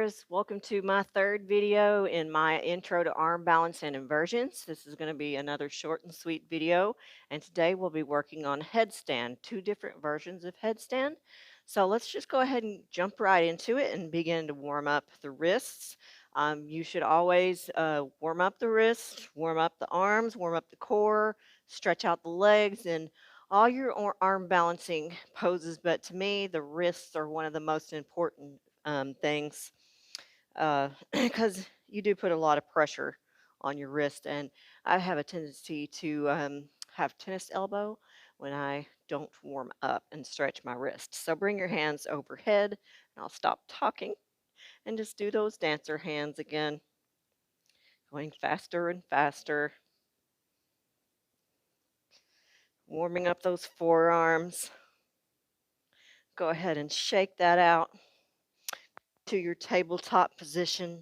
viewers. Welcome to my third video in my intro to arm balance and inversions. This is going to be another short and sweet video. And today we'll be working on headstand, two different versions of headstand. So let's just go ahead and jump right into it and begin to warm up the wrists. You should always warm up the wrists, warm up the arms, warm up the core, stretch out the legs, and all your arm balancing poses, but to me, the wrists are one of the most important things because you do put a lot of pressure on your wrist. And I have a tendency to have tennis elbow when I don't warm up and stretch my wrist. So bring your hands overhead, and I'll stop talking and just do those dancer hands again, going faster and faster, warming up those forearms. Go ahead and shake that out to your tabletop position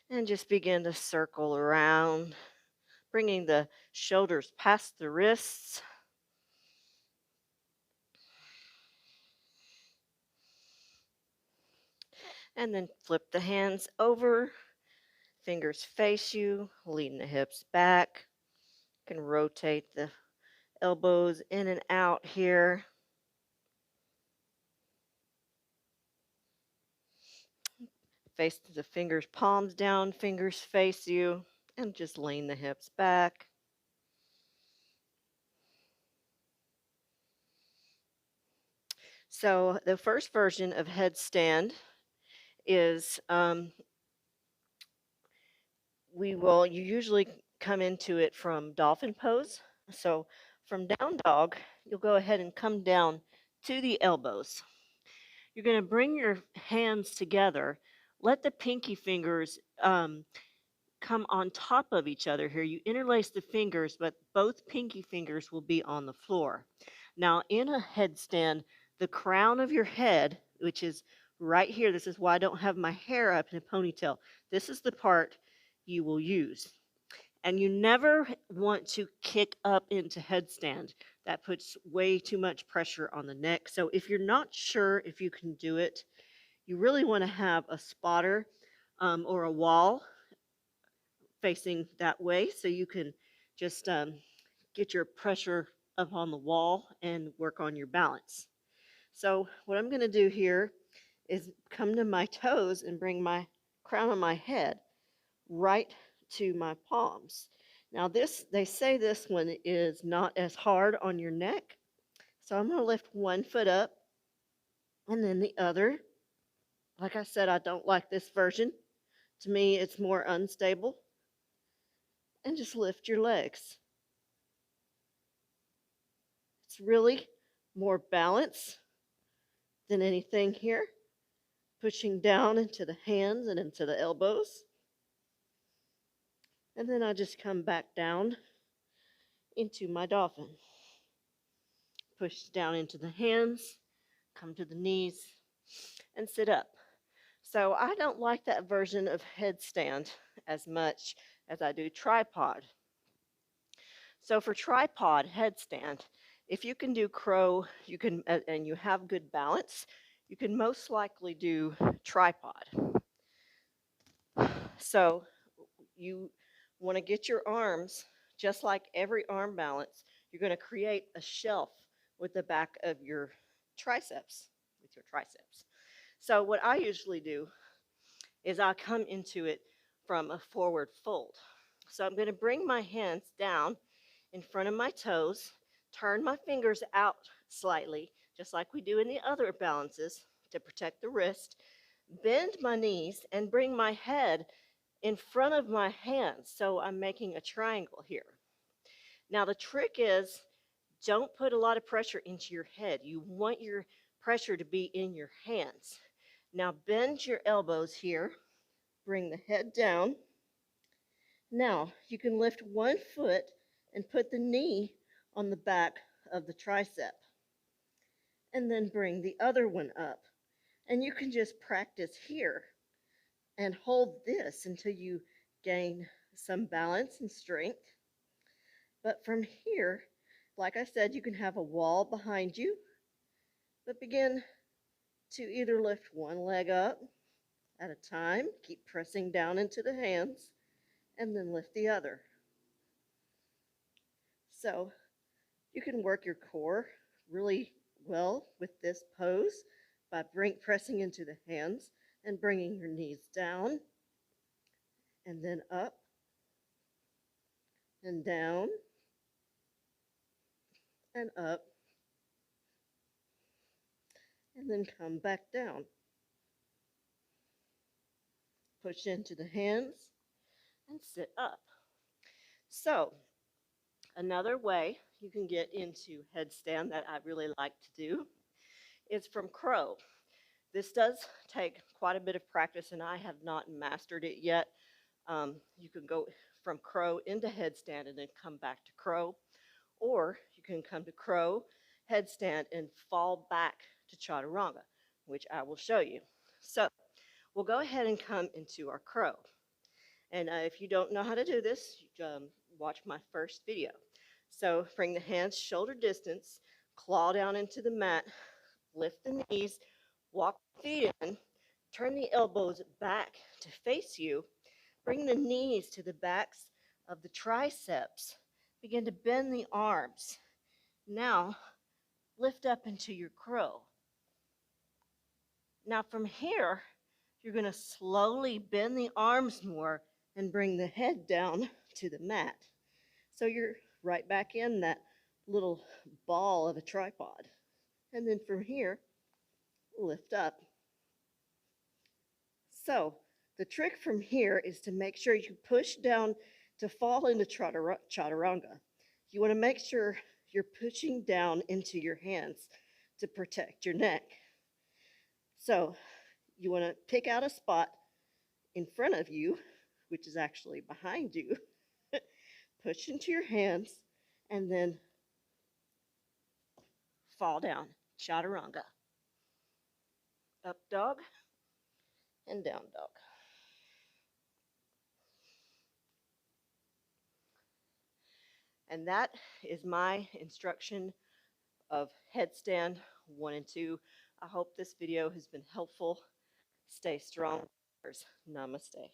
and just begin to circle around, bringing the shoulders past the wrists. And then flip the hands over, fingers face you, lean the hips back. You can rotate the elbows in and out here. Face the fingers, palms down, fingers face you, and just lean the hips back. So the first version of headstand is you usually come into it from dolphin pose. So from down dog, you'll go ahead and come down to the elbows. You're going to bring your hands together. Let the pinky fingers come on top of each other here. You interlace the fingers, but both pinky fingers will be on the floor. Now, in a headstand, the crown of your head, which is right here, this is why I don't have my hair up in a ponytail. This is the part you will use. And you never want to kick up into headstand. That puts way too much pressure on the neck. So if you're not sure if you can do it, you really want to have a spotter or a wall facing that way so you can just get your pressure up on the wall and work on your balance. So what I'm going to do here is come to my toes and bring my crown of my head right to my palms. Now they say this one is not as hard on your neck. So I'm going to lift one foot up and then the other. Like I said, I don't like this version. To me, it's more unstable. And just lift your legs. It's really more balance than anything here. Pushing down into the hands and into the elbows. And then I just come back down into my dolphin. Push down into the hands, come to the knees, and sit up. So I don't like that version of headstand as much as I do tripod. So for tripod headstand, if you can do crow, you can, and you have good balance, you can most likely do tripod. So you want to get your arms, just like every arm balance, you're going to create a shelf with the back of your triceps, with your triceps. So what I usually do is I come into it from a forward fold. So I'm going to bring my hands down in front of my toes, turn my fingers out slightly, just like we do in the other balances to protect the wrist, bend my knees, and bring my head in front of my hands. So I'm making a triangle here. Now the trick is don't put a lot of pressure into your head. You want your pressure to be in your hands. Now bend your elbows here, bring the head down. Now you can lift one foot and put the knee on the back of the tricep. And then bring the other one up. And you can just practice here and hold this until you gain some balance and strength. But from here, like I said, you can have a wall behind you, but begin to either lift one leg up at a time. Keep pressing down into the hands and then lift the other. So you can work your core really well with this pose by pressing into the hands and bringing your knees down and then up and down and up and then come back down. Push into the hands and sit up. So another way you can get into headstand that I really like to do is from crow. This does take quite a bit of practice, and I have not mastered it yet. You can go from crow into headstand and then come back to crow, or you can come to crow, headstand, and fall back to chaturanga, which I will show you. So we'll go ahead and come into our crow. And if you don't know how to do this, watch my first video. So bring the hands shoulder distance, claw down into the mat, lift the knees, walk the feet in, turn the elbows back to face you, bring the knees to the backs of the triceps, begin to bend the arms. Now lift up into your crow. Now from here, you're going to slowly bend the arms more and bring the head down to the mat. So you're right back in that little ball of a tripod. And then from here, lift up. So the trick from here is to make sure you push down to fall into chaturanga. You want to make sure you're pushing down into your hands to protect your neck. So you want to pick out a spot in front of you, which is actually behind you, push into your hands, and then fall down, chaturanga. Up dog and down dog. And that is my instruction of headstand 1 and 2. I hope this video has been helpful. Stay strong. Namaste.